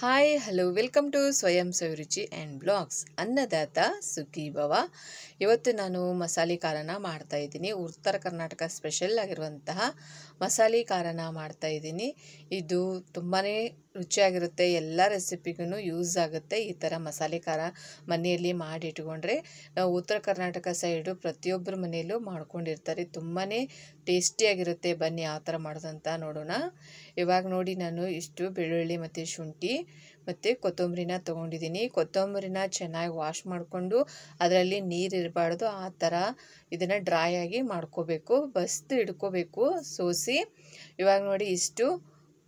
Hi hello welcome to ಸ್ವಯಂ ಸವಿರುಚಿ and blogs. ಅನ್ನದಾತ ಸುಖಿ ಭವ. ಇವತ್ತು ನಾನು ಮಸಾಲೆ ಖಾರನ ಮಾಡ್ತಾಯಿದ್ದೀನಿ. ಉತ್ತರ ಕರ್ನಾಟಕ ಸ್ಪೆಷಲ್ ಆಗಿರುವಂತಹ ಮಸಾಲೆ ಖಾರನ ಮಾಡ್ತಾಯಿದ್ದೀನಿ. ಇದು ತುಂಬಾ ರುಚಿಯಾಗಿರುತ್ತೆ, ಎಲ್ಲ ರೆಸಿಪಿಗೂ ಯೂಸ್ ಆಗುತ್ತೆ. ಈ ಥರ ಮಸಾಲೆ ಖಾರ ಮನೆಯಲ್ಲಿ ಮಾಡಿಟ್ಕೊಂಡ್ರೆ, ನಾವು ಉತ್ತರ ಕರ್ನಾಟಕ ಸೈಡು ಪ್ರತಿಯೊಬ್ಬರ ಮನೆಯಲ್ಲೂ ಮಾಡ್ಕೊಂಡಿರ್ತಾರೆ. ತುಂಬಾ ಟೇಸ್ಟಿಯಾಗಿರುತ್ತೆ. ಬನ್ನಿ ಯಾವ ಥರ ಮಾಡೋದಂತ ನೋಡೋಣ. ಇವಾಗ ನೋಡಿ, ನಾನು ಇಷ್ಟು ಬೆಳ್ಳುಳ್ಳಿ ಮತ್ತು ಶುಂಠಿ ಮತ್ತು ಕೊತ್ತಂಬರಿನ ತೊಗೊಂಡಿದ್ದೀನಿ. ಕೊತ್ತಂಬರಿನ ಚೆನ್ನಾಗಿ ವಾಶ್ ಮಾಡಿಕೊಂಡು ಅದರಲ್ಲಿ ನೀರು ಇರಬಾರ್ದು, ಆ ಥರ ಇದನ್ನು ಡ್ರೈ ಆಗಿ ಮಾಡ್ಕೋಬೇಕು, ಬಸ್ದು ಇಡ್ಕೋಬೇಕು ಸೋಸಿ. ಇವಾಗ ನೋಡಿ, ಇಷ್ಟು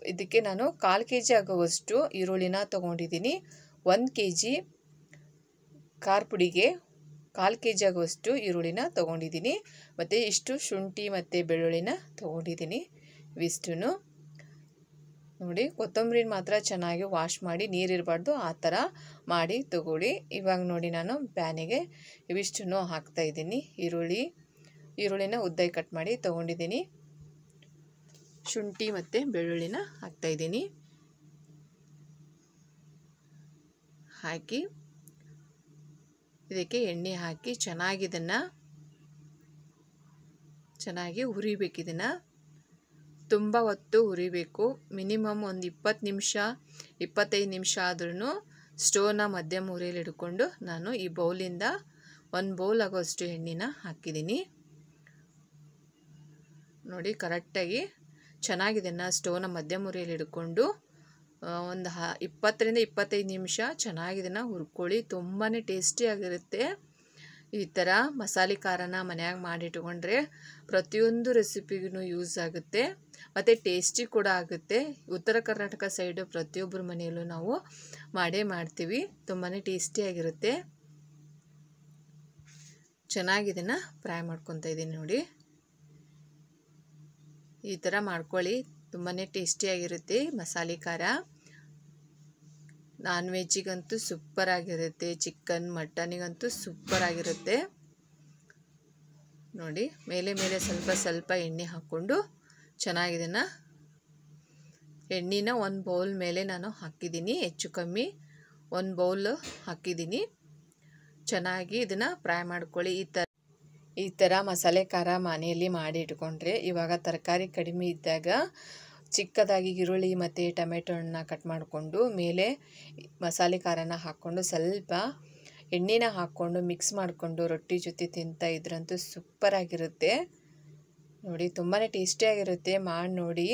ಇದಕ್ಕೆ ನಾನು 1/4 kg ಆಗುವಷ್ಟು ಈರುಳ್ಳಿನ ತೊಗೊಂಡಿದ್ದೀನಿ. 1 kg ಖಾರ ಪುಡಿಗೆ 1/4 kg ಆಗುವಷ್ಟು ಈರುಳ್ಳಿನ ತೊಗೊಂಡಿದ್ದೀನಿ. ಮತ್ತು ಇಷ್ಟು ಶುಂಠಿ ಮತ್ತು ಬೆಳ್ಳುಳ್ಳಿನ ತೊಗೊಂಡಿದ್ದೀನಿ. ಇವಿಷ್ಟು ನೋಡಿ, ಕೊತ್ತಂಬರಿನ ಮಾತ್ರ ಚೆನ್ನಾಗಿ ವಾಶ್ ಮಾಡಿ, ನೀರಿರಬಾರ್ದು, ಆ ಥರ ಮಾಡಿ ತಗೊಳ್ಳಿ. ಇವಾಗ ನೋಡಿ, ನಾನು ಪ್ಯಾನಿಗೆ ಇವಿಷ್ಟು ಹಾಕ್ತಾಯಿದ್ದೀನಿ. ಈರುಳ್ಳಿನ ಉದ್ದ ಕಟ್ ಮಾಡಿ ತೊಗೊಂಡಿದ್ದೀನಿ. ಶುಂಠಿ ಮತ್ತು ಬೆಳ್ಳುಳ್ಳಿನ ಹಾಕ್ತಾಯಿದ್ದೀನಿ. ಹಾಕಿ ಇದಕ್ಕೆ ಎಣ್ಣೆ ಹಾಕಿ ಚೆನ್ನಾಗಿ ಹುರಿಬೇಕು. ಇದನ್ನು ತುಂಬ ಹೊತ್ತು ಹುರಿಬೇಕು. ಮಿನಿಮಮ್ ಒಂದು 20 ನಿಮಿಷ 25 ನಿಮಿಷ ಆದ್ರೂ ಸ್ಟೋವ್ನ ಮಧ್ಯಮ ಉರಿಯಲ್ಲಿ ಇಟ್ಕೊಂಡು ನಾನು ಈ ಬೌಲಿಂದ 1 ಬೌಲ್ ಆಗೋಷ್ಟು ಎಣ್ಣೆನ ಹಾಕಿದ್ದೀನಿ. ನೋಡಿ, ಕರೆಕ್ಟಾಗಿ ಚೆನ್ನಾಗಿದನ್ನು ಸ್ಟೋವ್ನ ಮಧ್ಯಮ ಉರಿಯಲ್ಲಿ ಇಟ್ಕೊಂಡು ಒಂದು 20ರಿಂದ 25 ನಿಮಿಷ ಚೆನ್ನಾಗಿದನ್ನು ಹುರ್ಕೊಳ್ಳಿ. ತುಂಬಾ ಟೇಸ್ಟಿಯಾಗಿರುತ್ತೆ. ಈ ಥರ ಮಸಾಲೆ ಖಾರನ ಮನ್ಯಾಗ ಮಾಡಿಟ್ಕೊಂಡ್ರೆ ಪ್ರತಿಯೊಂದು ರೆಸಿಪಿಗೂ ಯೂಸ್ ಆಗುತ್ತೆ ಮತ್ತು ಟೇಸ್ಟಿ ಕೂಡ ಆಗುತ್ತೆ. ಉತ್ತರ ಕರ್ನಾಟಕ ಸೈಡು ಪ್ರತಿಯೊಬ್ಬರ ಮನೆಯಲ್ಲೂ ನಾವು ಮಾಡೇ ಮಾಡ್ತೀವಿ. ತುಂಬಾ ಟೇಸ್ಟಿಯಾಗಿರುತ್ತೆ. ಚೆನ್ನಾಗಿದನ್ನು ಫ್ರೈ ಮಾಡ್ಕೊತಾ ಇದ್ದೀನಿ. ನೋಡಿ, ಈ ಥರ ಮಾಡ್ಕೊಳ್ಳಿ. ತುಂಬಾ ಟೇಸ್ಟಿಯಾಗಿರುತ್ತೆ ಮಸಾಲೆ ಖಾರ. ನಾನ್ ವೆಜ್ಜಿಗಂತೂ ಸೂಪರ್ ಆಗಿರುತ್ತೆ, ಚಿಕನ್ ಮಟನಿಗಂತೂ ಸೂಪರ್ ಆಗಿರುತ್ತೆ. ನೋಡಿ, ಮೇಲೆ ಸ್ವಲ್ಪ ಎಣ್ಣೆ ಹಾಕ್ಕೊಂಡು ಚೆನ್ನಾಗಿದನ್ನು ಎಣ್ಣೆನ 1 ಬೌಲ್ ಮೇಲೆ ನಾನು ಹಾಕಿದ್ದೀನಿ. ಹೆಚ್ಚು ಕಮ್ಮಿ 1 ಬೌಲ್ ಹಾಕಿದ್ದೀನಿ. ಚೆನ್ನಾಗಿ ಇದನ್ನು ಫ್ರೈ ಮಾಡ್ಕೊಳ್ಳಿ. ಈ ಥರ ಮಸಾಲೆ ಖಾರ ಮನೆಯಲ್ಲಿ ಮಾಡಿ ಇಟ್ಕೊಂಡ್ರೆ, ಇವಾಗ ತರಕಾರಿ ಕಡಿಮೆ ಇದ್ದಾಗ ಚಿಕ್ಕದಾಗಿ ಈರುಳ್ಳಿ ಮತ್ತು ಟೊಮೆಟೊ ಹಣ್ಣನ್ನ ಕಟ್ ಮಾಡಿಕೊಂಡು ಮೇಲೆ ಮಸಾಲೆ ಖಾರನ ಹಾಕ್ಕೊಂಡು ಸ್ವಲ್ಪ ಎಣ್ಣೆನ ಹಾಕ್ಕೊಂಡು ಮಿಕ್ಸ್ ಮಾಡಿಕೊಂಡು ರೊಟ್ಟಿ ಜೊತೆ ತಿಂತಾ ಇದ್ರಂತೂ ಸೂಪರಾಗಿರುತ್ತೆ. ನೋಡಿ, ತುಂಬಾ ಟೇಸ್ಟಿಯಾಗಿರುತ್ತೆ. ಮಾಡಿ ನೋಡಿ,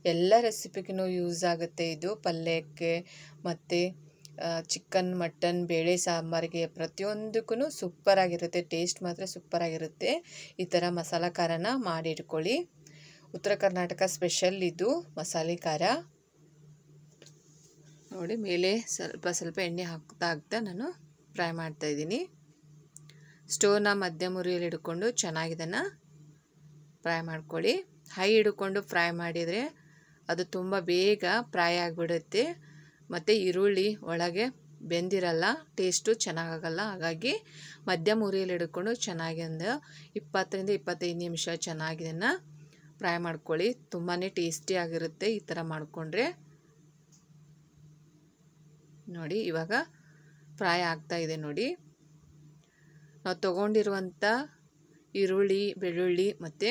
ಎಲ್ಲ ರೆಸಿಪಿಗೂ ಯೂಸ್ ಆಗುತ್ತೆ. ಇದು ಪಲ್ಯಕ್ಕೆ ಮತ್ತು ಚಿಕನ್ ಮಟನ್ ಬೇಳೆ ಸಾಂಬಾರಿಗೆ ಪ್ರತಿಯೊಂದಕ್ಕೂ ಸೂಪರಾಗಿರುತ್ತೆ. ಟೇಸ್ಟ್ ಮಾತ್ರ ಸೂಪರಾಗಿರುತ್ತೆ. ಈ ಥರ ಮಸಾಲೆ ಖಾರನ ಮಾಡಿ ಇಟ್ಕೊಳ್ಳಿ. ಉತ್ತರ ಕರ್ನಾಟಕ ಸ್ಪೆಷಲ್ ಇದು ಮಸಾಲೆ ಖಾರ. ನೋಡಿ, ಮೇಲೆ ಸ್ವಲ್ಪ ಎಣ್ಣೆ ಹಾಕ್ತಾ ನಾನು ಫ್ರೈ ಮಾಡ್ತಾಯಿದ್ದೀನಿ. ಸ್ಟೋವ್ನ ಮಧ್ಯಮ ಉರಿಯಲ್ಲಿ ಹಿಡ್ಕೊಂಡು ಚೆನ್ನಾಗಿದನ್ನು ಫ್ರೈ ಮಾಡ್ಕೊಳ್ಳಿ. ಹೈ ಹಿಡ್ಕೊಂಡು ಫ್ರೈ ಮಾಡಿದರೆ ಅದು ತುಂಬ ಬೇಗ ಫ್ರೈ ಆಗಿಬಿಡುತ್ತೆ ಮತ್ತು ಈರುಳ್ಳಿ ಒಳಗೆ ಬೆಂದಿರಲ್ಲ, ಟೇಸ್ಟು ಚೆನ್ನಾಗಾಗಲ್ಲ. ಹಾಗಾಗಿ ಮಧ್ಯಮ ಉರಿಯಲ್ಲಿ ಹಿಡ್ಕೊಂಡು ಚೆನ್ನಾಗಿ ಒಂದು 20ರಿಂದ 25 ನಿಮಿಷ ಚೆನ್ನಾಗಿದನ್ನು ಫ್ರೈ ಮಾಡ್ಕೊಳ್ಳಿ. ತುಂಬಾ ಟೇಸ್ಟಿಯಾಗಿರುತ್ತೆ ಈ ಥರ ಮಾಡಿಕೊಂಡ್ರೆ. ನೋಡಿ, ಇವಾಗ ಫ್ರೈ ಆಗ್ತಾಯಿದೆ. ನೋಡಿ, ನಾವು ತೊಗೊಂಡಿರುವಂಥ ಈರುಳ್ಳಿ, ಬೆಳ್ಳುಳ್ಳಿ ಮತ್ತು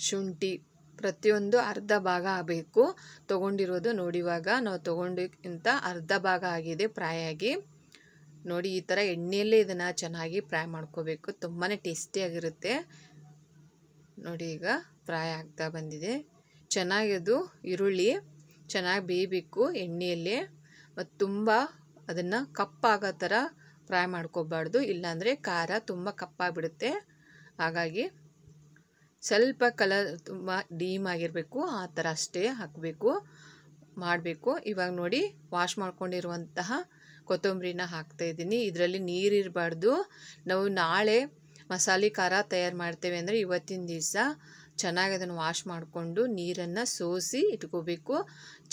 ಶುಂಠಿ ಪ್ರತಿಯೊಂದು ಅರ್ಧ ಭಾಗ ಆಗಬೇಕು ತೊಗೊಂಡಿರೋದು. ನೋಡಿ, ಇವಾಗ ನಾವು ತೊಗೊಂಡಿಗಿಂತ ಅರ್ಧ ಭಾಗ ಆಗಿದೆ ಫ್ರೈ ಆಗಿ. ನೋಡಿ, ಈ ಥರ ಎಣ್ಣೆಯಲ್ಲೇ ಇದನ್ನು ಚೆನ್ನಾಗಿ ಫ್ರೈ ಮಾಡ್ಕೋಬೇಕು. ತುಂಬಾ ಟೇಸ್ಟಿಯಾಗಿರುತ್ತೆ. ನೋಡಿ, ಈಗ ಫ್ರೈ ಆಗ್ತಾ ಬಂದಿದೆ. ಚೆನ್ನಾಗಿದು ಈರುಳ್ಳಿ ಚೆನ್ನಾಗಿ ಬೇಯಬೇಕು ಎಣ್ಣೆಯಲ್ಲೇ. ಮತ್ತು ತುಂಬ ಅದನ್ನು ಕಪ್ಪಾಗೋ ಥರ ಫ್ರೈ ಮಾಡ್ಕೋಬಾರ್ದು, ಇಲ್ಲಾಂದರೆ ಖಾರ ತುಂಬ ಕಪ್ಪಾಗಿಬಿಡುತ್ತೆ. ಹಾಗಾಗಿ ಸ್ವಲ್ಪ ಕಲರ್ ತುಂಬ ಡೀಮ್ ಆಗಿರಬೇಕು, ಆ ಥರ ಅಷ್ಟೇ ಮಾಡಬೇಕು. ಇವಾಗ ನೋಡಿ, ವಾಶ್ ಮಾಡ್ಕೊಂಡಿರುವಂತಹ ಕೊತ್ತಂಬರಿನ ಹಾಕ್ತಾಯಿದ್ದೀನಿ. ಇದರಲ್ಲಿ ನೀರಿರಬಾರ್ದು. ನಾವು ನಾಳೆ ಮಸಾಲೆ ಖಾರ ತಯಾರು ಮಾಡ್ತೇವೆ ಅಂದರೆ ಇವತ್ತಿನ ದಿವಸ ಚೆನ್ನಾಗಿ ಅದನ್ನು ವಾಶ್ ಮಾಡಿಕೊಂಡು ನೀರನ್ನು ಸೋಸಿ ಇಟ್ಕೋಬೇಕು.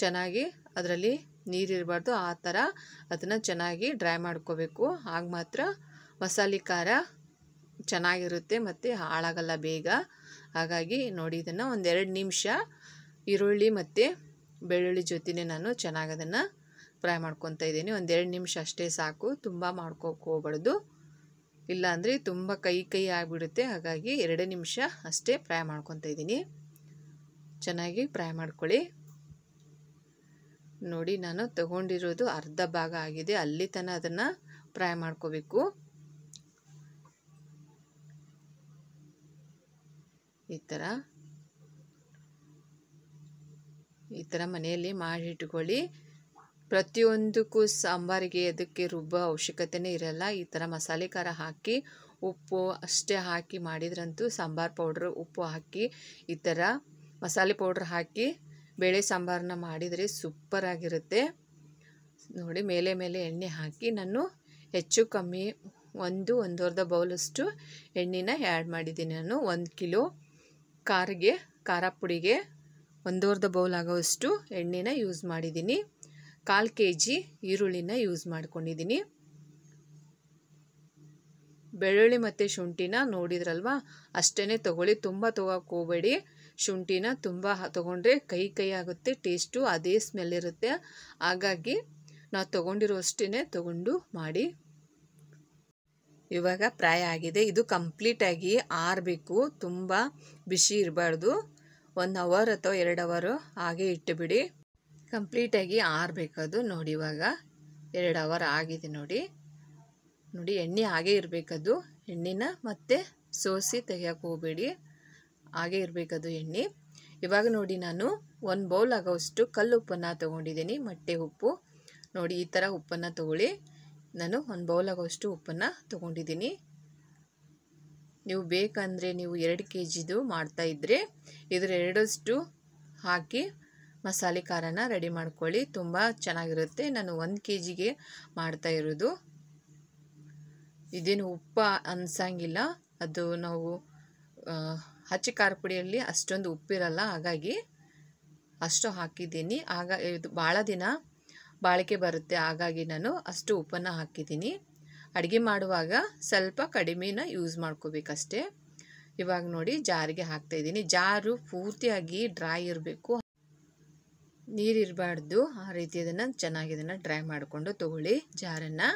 ಚೆನ್ನಾಗಿ ಅದರಲ್ಲಿ ನೀರಿರಬಾರ್ದು, ಆ ಥರ ಅದನ್ನು ಚೆನ್ನಾಗಿ ಡ್ರೈ ಮಾಡ್ಕೋಬೇಕು. ಆಗ ಮಾತ್ರ ಮಸಾಲೆ ಖಾರ ಚೆನ್ನಾಗಿರುತ್ತೆ ಮತ್ತು ಹಾಳಾಗಲ್ಲ ಬೇಗ. ಹಾಗಾಗಿ ನೋಡಿ, ಇದನ್ನು 1-2 ನಿಮಿಷ ಈರುಳ್ಳಿ ಮತ್ತು ಬೆಳ್ಳುಳ್ಳಿ ಜೊತೆನೇ ನಾನು ಚೆನ್ನಾಗಿ ಅದನ್ನು ಫ್ರೈ ಮಾಡ್ಕೊತಾ ಇದ್ದೀನಿ. ಒಂದು 2 ನಿಮಿಷ ಅಷ್ಟೇ ಸಾಕು, ತುಂಬ ಮಾಡ್ಕೋಕೆ ಹೋಗ್ಬಾರ್ದು, ಇಲ್ಲಾಂದರೆ ತುಂಬ ಕೈ ಆಗಿಬಿಡುತ್ತೆ. ಹಾಗಾಗಿ 2 ನಿಮಿಷ ಅಷ್ಟೇ ಫ್ರೈ ಮಾಡ್ಕೊತಾ ಇದ್ದೀನಿ. ಚೆನ್ನಾಗಿ ಫ್ರೈ ಮಾಡ್ಕೊಳ್ಳಿ. ನೋಡಿ, ನಾನು ತಗೊಂಡಿರೋದು ಅರ್ಧ ಭಾಗ ಆಗಿದೆ, ಅಲ್ಲಿ ತನಕ ಅದನ್ನು ಫ್ರೈ ಮಾಡ್ಕೋಬೇಕು. ಈ ಥರ ಮನೆಯಲ್ಲಿ ಮಾಡಿಟ್ಕೊಳ್ಳಿ. ಪ್ರತಿಯೊಂದಕ್ಕೂ ಸಾಂಬಾರಿಗೆ ಅದಕ್ಕೆ ರುಬ್ಬೋ ಅವಶ್ಯಕತೆನೇ ಇರಲ್ಲ. ಈ ಥರ ಮಸಾಲೆ ಖಾರ ಹಾಕಿ ಉಪ್ಪು ಅಷ್ಟೇ ಹಾಕಿ ಮಾಡಿದ್ರಂತೂ, ಸಾಂಬಾರು ಪೌಡ್ರ್ ಉಪ್ಪು ಹಾಕಿ ಈ ಥರ ಮಸಾಲೆ ಪೌಡ್ರ್ ಹಾಕಿ ಬೇಳೆ ಸಾಂಬಾರನ್ನ ಮಾಡಿದರೆ ಸೂಪರಾಗಿರುತ್ತೆ. ನೋಡಿ, ಮೇಲೆ ಎಣ್ಣೆ ಹಾಕಿ ನಾನು ಹೆಚ್ಚು ಕಮ್ಮಿ 1-1.5 ಬೌಲಷ್ಟು ಎಣ್ಣೆನ ಆ್ಯಡ್ ಮಾಡಿದ್ದೀನಿ. ನಾನು 1 ಕಿಲೋ ಖಾರ ಪುಡಿಗೆ 1.5 ಬೌಲ್ ಆಗೋವಷ್ಟು ಎಣ್ಣೆನ ಯೂಸ್ ಮಾಡಿದ್ದೀನಿ. 1/4 kg ಈರುಳ್ಳಿನ ಯೂಸ್ ಮಾಡ್ಕೊಂಡಿದ್ದೀನಿ. ಬೆಳ್ಳುಳ್ಳಿ ಮತ್ತು ಶುಂಠಿನ ನೋಡಿದ್ರಲ್ವ, ಅಷ್ಟೇ ತೊಗೊಳ್ಳಿ, ತುಂಬ ತೊಗೋಕ್ಕೆ ಹೋಗಬೇಡಿ. ಶುಂಠಿನ ತುಂಬ ತೊಗೊಂಡ್ರೆ ಕೈ ಆಗುತ್ತೆ, ಟೇಸ್ಟು ಅದೇ ಸ್ಮೆಲ್ ಇರುತ್ತೆ. ಹಾಗಾಗಿ ನಾವು ತೊಗೊಂಡಿರೋ ಅಷ್ಟೇ ತೊಗೊಂಡು ಮಾಡಿ. ಇವಾಗ ಫ್ರೈ ಆಗಿದೆ. ಇದು ಕಂಪ್ಲೀಟಾಗಿ ಆರಬೇಕು, ತುಂಬ ಬಿಸಿ ಇರಬಾರ್ದು. 1 ಅವರ್ ಅಥವಾ 2 ಅವರ್ ಹಾಗೆ ಇಟ್ಟುಬಿಡಿ, ಕಂಪ್ಲೀಟಾಗಿ ಆರಬೇಕದು. ನೋಡಿ, ಇವಾಗ 2 ಅವರ್ ಆಗಿದೆ. ನೋಡಿ, ಎಣ್ಣೆ ಹಾಗೆ ಇರಬೇಕದು. ಎಣ್ಣೆನ ಮತ್ತೆ ಸೋಸಿ ತೆಗಿಯೋಕೆ ಹೋಗಬೇಡಿ, ಹಾಗೆ ಇರಬೇಕದು ಎಣ್ಣೆ. ಇವಾಗ ನೋಡಿ, ನಾನು 1 ಬೌಲ್ ಆಗೋವಷ್ಟು ಕಲ್ಲುಪ್ಪನ್ನು ತೊಗೊಂಡಿದ್ದೀನಿ, ಮೊಟ್ಟೆ ಉಪ್ಪು. ನೋಡಿ, ಈ ಥರ ಉಪ್ಪನ್ನು ತೊಗೊಳ್ಳಿ. ನಾನು 1 ಬೌಲ್ ಆಗೋವಷ್ಟು ಉಪ್ಪನ್ನು ತೊಗೊಂಡಿದ್ದೀನಿ. ನೀವು ಬೇಕಂದರೆ ನೀವು 2 kgದು ಮಾಡ್ತಾಯಿದ್ರೆ ಇದ್ರ 2ರಷ್ಟು ಹಾಕಿ ಮಸಾಲೆ ಖಾರನ ರೆಡಿ ಮಾಡ್ಕೊಳ್ಳಿ, ತುಂಬ ಚೆನ್ನಾಗಿರುತ್ತೆ. ನಾನು 1 kgಗೆ ಮಾಡ್ತಾ ಇರೋದು. ಇದೇನು ಉಪ್ಪು ಅನ್ಸಂಗಿಲ್ಲ, ಅದು ನಾವು ಹಚ್ಚಿ ಖಾರ ಪುಡಿಯಲ್ಲಿ ಅಷ್ಟೊಂದು ಉಪ್ಪಿರಲ್ಲ, ಹಾಗಾಗಿ ಅಷ್ಟು ಹಾಕಿದ್ದೀನಿ. ಇದು ಭಾಳ ದಿನ ಬಾಳಿಕೆ ಬರುತ್ತೆ, ಹಾಗಾಗಿ ನಾನು ಅಷ್ಟು ಉಪ್ಪನ್ನು ಹಾಕಿದ್ದೀನಿ. ಅಡುಗೆ ಮಾಡುವಾಗ ಸ್ವಲ್ಪ ಕಡಿಮೆನ ಯೂಸ್ ಮಾಡ್ಕೋಬೇಕಷ್ಟೇ. ಇವಾಗ ನೋಡಿ, ಜಾರಿಗೆ ಹಾಕ್ತಾಯಿದ್ದೀನಿ. ಜಾರು ಪೂರ್ತಿಯಾಗಿ ಡ್ರೈ ಇರಬೇಕು, ನೀರಿರಬಾರ್ದು. ಆ ರೀತಿ ಚೆನ್ನಾಗಿ ಇದನ್ನು ಡ್ರೈ ಮಾಡಿಕೊಂಡು ತೊಗೊಳ್ಳಿ ಜಾರನ್ನು.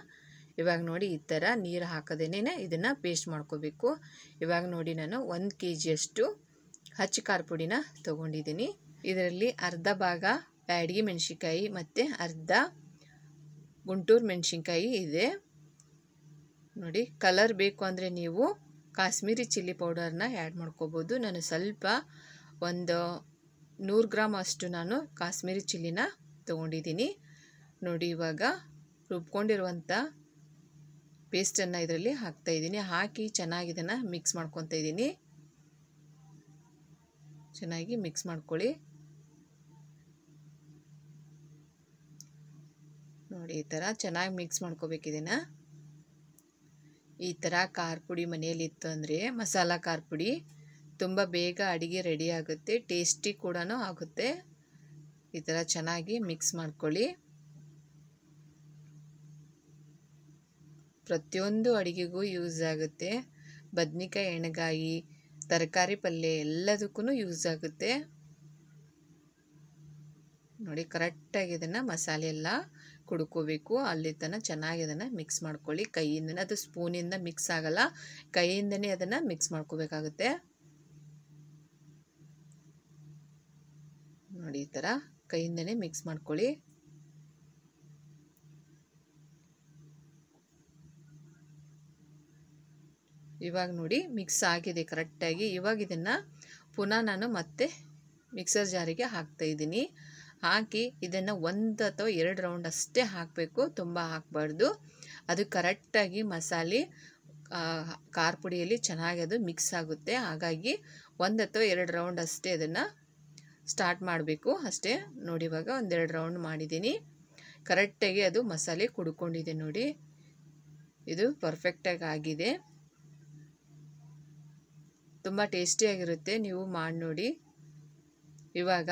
ಇವಾಗ ನೋಡಿ, ಈ ಥರ ನೀರು ಹಾಕದೇನೆ ಇದನ್ನು ಪೇಸ್ಟ್ ಮಾಡ್ಕೋಬೇಕು. ಇವಾಗ ನೋಡಿ, ನಾನು 1 kgಯಷ್ಟು ಹಚ್ಚಿ ಖಾರ ಪುಡಿನ ತೊಗೊಂಡಿದ್ದೀನಿ. ಇದರಲ್ಲಿ ಅರ್ಧ ಭಾಗ ಬ್ಯಾಡಗಿ ಮೆಣಸಿನ್ಕಾಯಿ ಮತ್ತು ಅರ್ಧ ಗುಂಟೂರು ಮೆಣಸಿನ್ಕಾಯಿ ಇದೆ. ನೋಡಿ, ಕಲರ್ ಬೇಕು ಅಂದರೆ ನೀವು ಕಾಶ್ಮೀರಿ ಚಿಲ್ಲಿ ಪೌಡರ್ನ ಆ್ಯಡ್ ಮಾಡ್ಕೋಬೋದು. ನಾನು ಸ್ವಲ್ಪ ಒಂದು 100 ಗ್ರಾಮ್ ಅಷ್ಟು ನಾನು ಕಾಶ್ಮೀರಿ ಚಿಲ್ಲಿನ ತೊಗೊಂಡಿದ್ದೀನಿ. ನೋಡಿ, ಇವಾಗ ರುಬ್ಕೊಂಡಿರುವಂಥ ಪೇಸ್ಟನ್ನು ಇದರಲ್ಲಿ ಹಾಕ್ತಾಯಿದ್ದೀನಿ. ಹಾಕಿ ಚೆನ್ನಾಗಿ ಇದನ್ನು ಮಿಕ್ಸ್ ಮಾಡ್ಕೊತಾ ಇದ್ದೀನಿ. ಚೆನ್ನಾಗಿ ಮಿಕ್ಸ್ ಮಾಡ್ಕೊಳ್ಳಿ. ನೋಡಿ, ಈ ಥರ ಚೆನ್ನಾಗಿ ಮಿಕ್ಸ್ ಮಾಡ್ಕೋಬೇಕಿದನ್ನು. ಈ ಥರ ಖಾರ ಪುಡಿ ಮನೆಯಲ್ಲಿತ್ತು ಅಂದರೆ, ಮಸಾಲ ಖಾರ ಪುಡಿ ತುಂಬ ಬೇಗ ಅಡುಗೆ ರೆಡಿ ಆಗುತ್ತೆ, ಟೇಸ್ಟಿ ಕೂಡ ಆಗುತ್ತೆ. ಈ ಥರ ಚೆನ್ನಾಗಿ ಮಿಕ್ಸ್ ಮಾಡ್ಕೊಳ್ಳಿ. ಪ್ರತಿಯೊಂದು ಅಡುಗೆಗೂ ಯೂಸ್ ಆಗುತ್ತೆ. ಬದ್ನಿಕಾಯಿ ಎಣ್ಣೆಗಾಯಿ, ತರಕಾರಿ ಪಲ್ಯ ಎಲ್ಲದಕ್ಕೂ ಯೂಸ್ ಆಗುತ್ತೆ. ನೋಡಿ, ಕರೆಕ್ಟಾಗಿ ಇದನ್ನು ಮಸಾಲೆ ಎಲ್ಲ ಕುಡ್ಕೋಬೇಕು, ಅಲ್ಲಿ ತನಕ ಚೆನ್ನಾಗಿ ಅದನ್ನು ಮಿಕ್ಸ್ ಮಾಡ್ಕೊಳ್ಳಿ ಕೈಯಿಂದನೇ. ಅದು ಸ್ಪೂನಿಂದ ಮಿಕ್ಸ್ ಆಗಲ್ಲ, ಕೈಯಿಂದನೇ ಅದನ್ನು ಮಿಕ್ಸ್ ಮಾಡ್ಕೋಬೇಕಾಗುತ್ತೆ. ನೋಡಿ, ಈ ಥರ ಕೈಯಿಂದನೇ ಮಿಕ್ಸ್ ಮಾಡ್ಕೊಳ್ಳಿ. ಇವಾಗ ನೋಡಿ, ಮಿಕ್ಸ್ ಆಗಿದೆ ಕರೆಕ್ಟಾಗಿ. ಇವಾಗ ಇದನ್ನು ಪುನಃ ನಾನು ಮತ್ತೆ ಮಿಕ್ಸರ್ ಜಾರಿಗೆ ಹಾಕ್ತಾಯಿದ್ದೀನಿ. ಹಾಕಿ ಇದನ್ನು 1 ಅಥವಾ 2 ರೌಂಡ್ ಅಷ್ಟೇ ಹಾಕಬೇಕು, ತುಂಬ ಹಾಕಬಾರ್ದು. ಅದು ಕರೆಕ್ಟಾಗಿ ಮಸಾಲೆ ಖಾರ ಪುಡಿಯಲ್ಲಿ ಚೆನ್ನಾಗಿ ಅದು ಮಿಕ್ಸ್ ಆಗುತ್ತೆ. ಹಾಗಾಗಿ 1 ಅಥವಾ 2 ರೌಂಡ್ ಅಷ್ಟೇ ಅದನ್ನು ಸ್ಟಾರ್ಟ್ ಮಾಡಬೇಕು ಅಷ್ಟೇ. ನೋಡಿ, ಇವಾಗ 1-2 ರೌಂಡ್ ಮಾಡಿದ್ದೀನಿ. ಕರೆಕ್ಟಾಗಿ ಅದು ಮಸಾಲೆ ಕುಡ್ಕೊಂಡಿದೆ. ನೋಡಿ, ಇದು ಪರ್ಫೆಕ್ಟಾಗಿ ಆಗಿದೆ. ತುಂಬ ಟೇಸ್ಟಿಯಾಗಿರುತ್ತೆ, ನೀವು ಮಾಡಿ ನೋಡಿ. ಇವಾಗ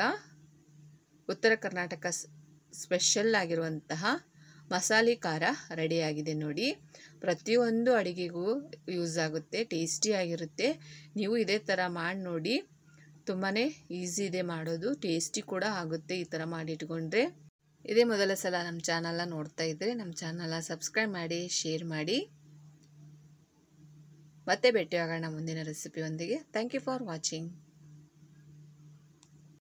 ಉತ್ತರ ಕರ್ನಾಟಕ ಸ್ಪೆಷಲ್ ಆಗಿರುವಂತಹ ಮಸಾಲೆ ಖಾರ ರೆಡಿಯಾಗಿದೆ ನೋಡಿ. ಪ್ರತಿಯೊಂದು ಅಡುಗೆಗೂ ಯೂಸ್ ಆಗುತ್ತೆ, ಟೇಸ್ಟಿಯಾಗಿರುತ್ತೆ. ನೀವು ಇದೇ ಥರ ಮಾಡಿ ನೋಡಿ, ತುಂಬಾ ಈಸಿ ಇದೆ ಮಾಡೋದು, ಟೇಸ್ಟಿ ಕೂಡ ಆಗುತ್ತೆ ಈ ಥರ ಮಾಡಿಟ್ಕೊಂಡ್ರೆ. ಇದೇ ಮೊದಲ ಸಲ ನಮ್ಮ ಚಾನಲ್ನ ನೋಡ್ತಾ ಇದ್ದರೆ ನಮ್ಮ ಚಾನಲ್ನ ಸಬ್ಸ್ಕ್ರೈಬ್ ಮಾಡಿ, ಶೇರ್ ಮಾಡಿ. ಮತ್ತೆ ಭೇಟಿಯಾಗೋಣ ಮುಂದಿನ ರೆಸಿಪಿಯೊಂದಿಗೆ. Thank you for watching.